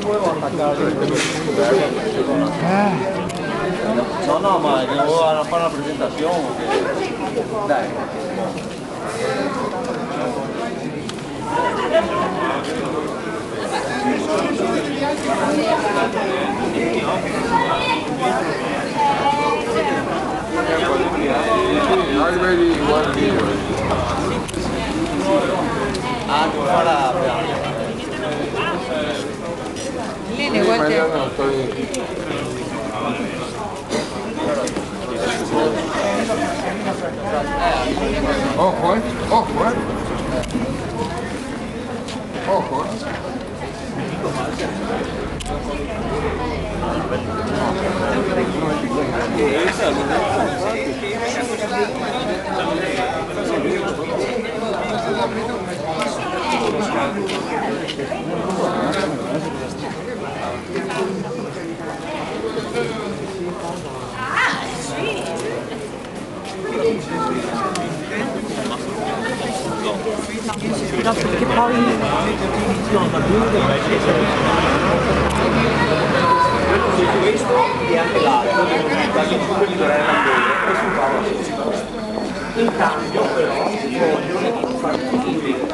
volevo attaccare. No, ma devo fare una presentazione. Dai. Lene, guarda. Ojo, ojo, ojo. No, perché poi questo e anche l'altro devono comunque liberare l'ambiente e sul palo. In cambio però vogliono fare tutti Amico,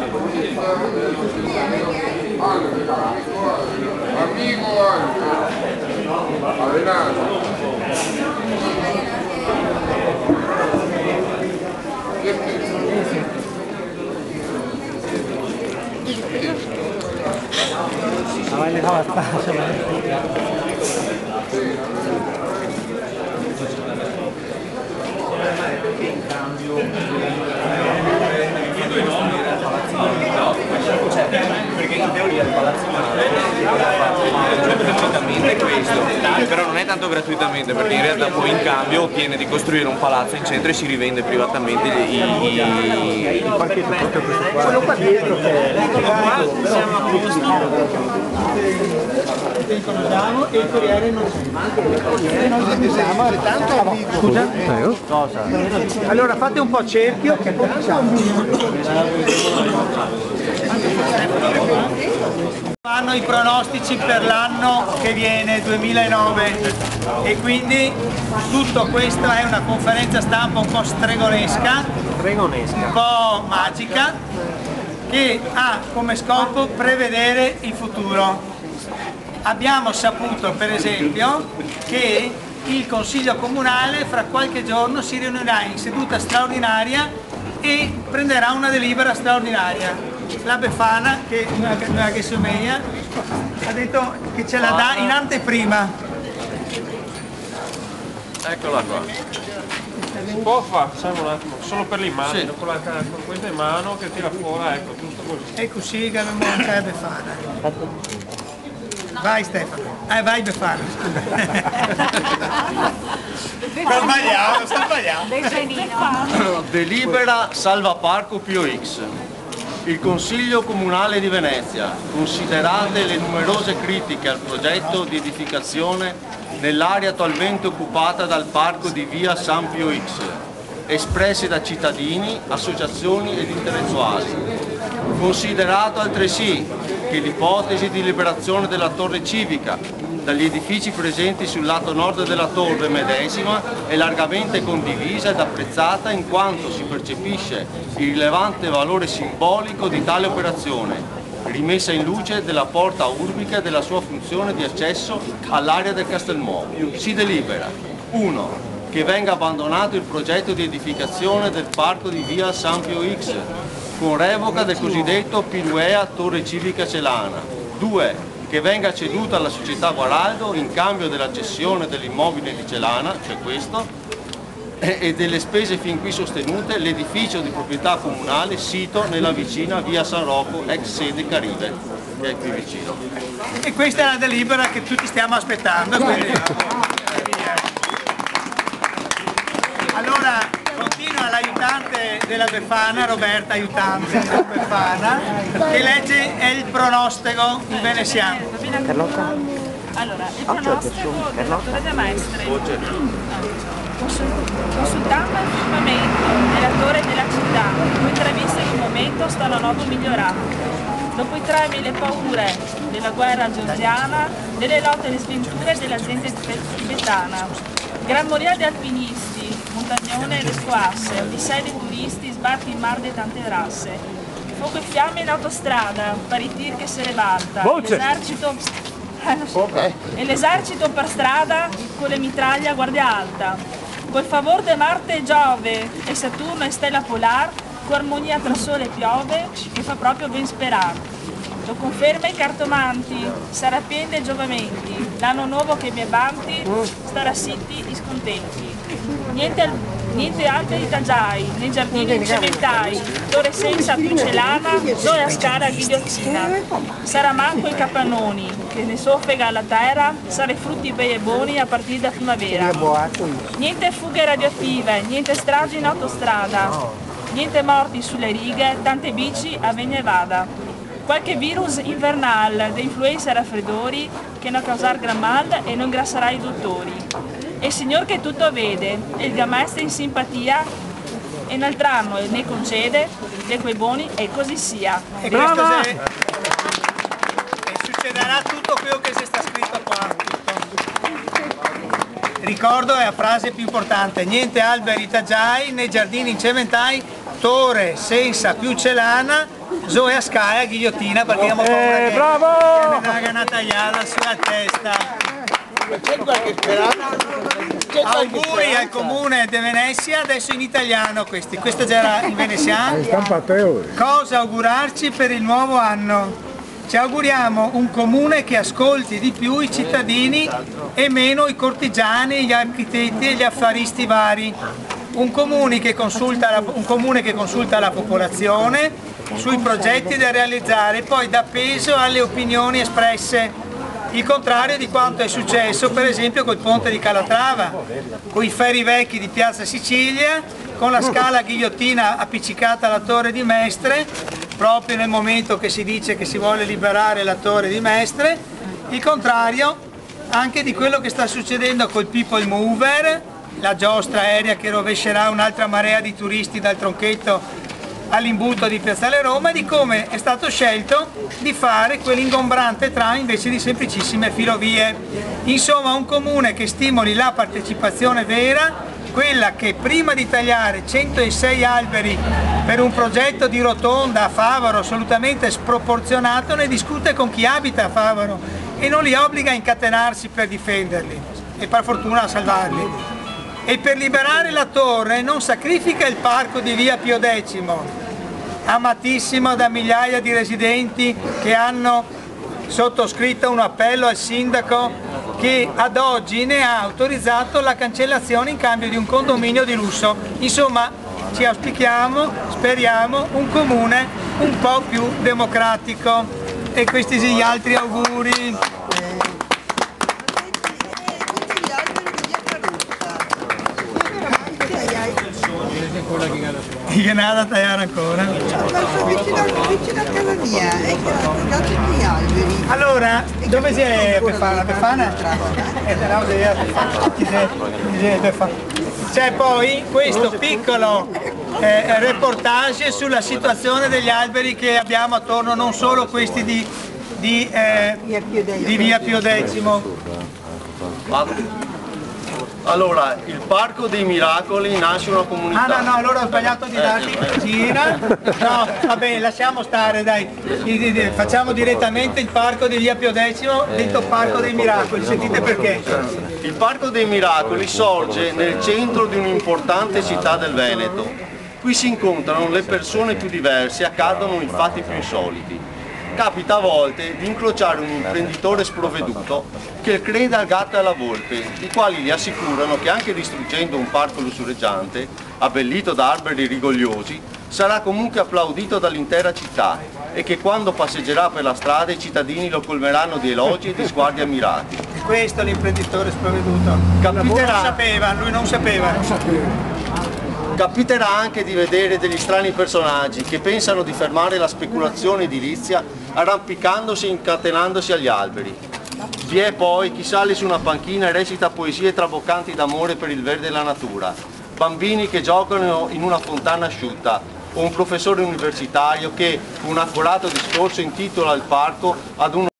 avete fatto in cambio perché in teoria il palazzo gratuitamente questo, però non è tanto gratuitamente perché in realtà poi in cambio ottiene di costruire un palazzo in centro e si rivende privatamente il parchetto proprio questo qua. Quello qua dietro che siamo a posto. Ti conosciamo e il Corriere non c'è. Tanto amico. Scusa? Cosa? Allora fate un po' cerchio che fanno i pronostici per l'anno che viene 2009 e quindi tutto questo è una conferenza stampa un po' stregonesca, un po' magica, che ha come scopo prevedere il futuro. Abbiamo saputo per esempio che il Consiglio Comunale fra qualche giorno si riunirà in seduta straordinaria e prenderà una delibera straordinaria. La Befana, che Someia, ha detto che ce la dà in anteprima. Eccola qua. Si può fare, facciamo un attimo, solo per l'immagine, sì. con questa in mano che tira fuori, ecco, giusto così. E così che abbiamo anche la Befana. Vai Stefano, vai Befana, scusa. Sto sbagliando. Delibera Salva Parco POX. Il Consiglio Comunale di Venezia, considerate le numerose critiche al progetto di edificazione nell'area attualmente occupata dal parco di via San Pio X, espresse da cittadini, associazioni ed intellettuali. Considerato altresì che l'ipotesi di liberazione della torre civica dagli edifici presenti sul lato nord della torre medesima è largamente condivisa ed apprezzata in quanto si percepisce il rilevante valore simbolico di tale operazione, rimessa in luce della porta urbica e della sua funzione di accesso all'area del Castelnuovo. Si delibera 1. Che venga abbandonato il progetto di edificazione del parco di via San Pio X con revoca del cosiddetto Pinuea Torre Civica Celana. 2. Che venga ceduta alla società Guaraldo in cambio della cessione dell'immobile di Celana, cioè questo, e delle spese fin qui sostenute l'edificio di proprietà comunale sito nella vicina via San Rocco, ex sede Caribe, che è qui vicino. E questa è la delibera che tutti stiamo aspettando. Quindi... Allora continua l'aiutante della Befana, Roberta, aiutante della Befana, che legge è il pronostico in veneziano. Allora, il pronostico del dottore De Maestre. Consultando il firmamento della torre della città, cui previsto in un momento sta la nuova migliorata. dopo i traumi e le paure della guerra georgiana, delle lotte e le sventure della gente tibetana. Gran moria di alpinisti, montagnone e le squasse, odissei dei turisti, sbarchi in mar di tante rasse. Fuoco e fiamme in autostrada, paritir che se ribalta, l'esercito per strada con le mitraglie a guardia alta. Col favor de Marte e Giove e Saturno e stella polar, con armonia tra sole e piove, che fa proprio ben sperare. Lo conferma i cartomanti, sarà pieno dei giovamenti, l'anno nuovo che mi è avanti, starà sitti e scontenti. Niente alberi tagiai, né giardini cementai, torre senza più celana, sole a scara ghigliottina. Sarà manco i capannoni, che ne soffega la terra, sarà frutti bei e buoni a partire da primavera. Niente fughe radioattive, niente stragi in autostrada, niente morti sulle righe, tante bici a vegna e vada. Qualche virus invernal, de influenza e raffreddori, che non causar gran mal e non ingrasserà i dottori. E il Signor che tutto vede, e il Gamestre in simpatia, e un altro anno ne concede, di quei buoni, e così sia. E questo e succederà tutto quello che si sta scritto qua. Ricordo è la frase più importante: niente alberi tagiai, né giardini incementai, torre senza più celana, zoe a scaia ghigliottina, perché abbiamo paura che bravo! ne haga una tagliata sulla testa. C'è qualche speranza? Auguri al comune di Venezia, adesso in italiano questi, questo già era in veneziano. Cosa augurarci per il nuovo anno? Ci auguriamo un comune che ascolti di più i cittadini e meno i cortigiani, gli architetti e gli affaristi vari. Un comune che consulta la popolazione sui progetti da realizzare e poi dà peso alle opinioni espresse. Il contrario di quanto è successo per esempio col ponte di Calatrava, con i ferri vecchi di Piazza Sicilia, con la scala ghigliottina appiccicata alla Torre di Mestre, proprio nel momento che si dice che si vuole liberare la Torre di Mestre. Il contrario anche di quello che sta succedendo col People Mover, la giostra aerea che rovescerà un'altra marea di turisti dal tronchetto all'imbuto di Piazzale Roma, e di come è stato scelto di fare quell'ingombrante tram invece di semplicissime filovie. Insomma, un comune che stimoli la partecipazione vera, quella che prima di tagliare 106 alberi per un progetto di rotonda a Favaro assolutamente sproporzionato, ne discute con chi abita a Favaro e non li obbliga a incatenarsi per difenderli e per fortuna a salvarli. E per liberare la torre non sacrifica il parco di via Pio X, amatissimo da migliaia di residenti che hanno sottoscritto un appello al sindaco che ad oggi ne ha autorizzato la cancellazione in cambio di un condominio di lusso. Insomma, ci auspichiamo, speriamo, un comune un po' più democratico. E questi sono gli altri auguri. Che nada da tagliare ancora. Vicino a casa mia, è che gli alberi. Allora, dove c'è la Befana? C'è poi questo piccolo reportage sulla situazione degli alberi che abbiamo attorno, non solo questi di via Pio X. Allora, il Parco dei Miracoli nasce una comunità. Ah no, allora ho sbagliato di darti cosina. No, va bene, lasciamo stare, dai. Facciamo direttamente il Parco di via Pio X, detto Parco dei Miracoli. Sentite perché. Il Parco dei Miracoli sorge nel centro di un'importante città del Veneto. Qui si incontrano le persone più diverse e accadono i fatti più insoliti. Capita a volte di incrociare un imprenditore sprovveduto che crede al gatto e alla volpe, i quali gli assicurano che anche distruggendo un parco lussureggiante, abbellito da alberi rigogliosi, sarà comunque applaudito dall'intera città e che quando passeggerà per la strada i cittadini lo colmeranno di elogi e di sguardi ammirati. Questo è l'imprenditore sprovveduto. Lui non sapeva. Capiterà anche di vedere degli strani personaggi che pensano di fermare la speculazione edilizia arrampicandosi e incatenandosi agli alberi. Vi è poi chi sale su una panchina e recita poesie traboccanti d'amore per il verde e la natura, bambini che giocano in una fontana asciutta, o un professore universitario che con un accurato discorso intitola il parco ad uno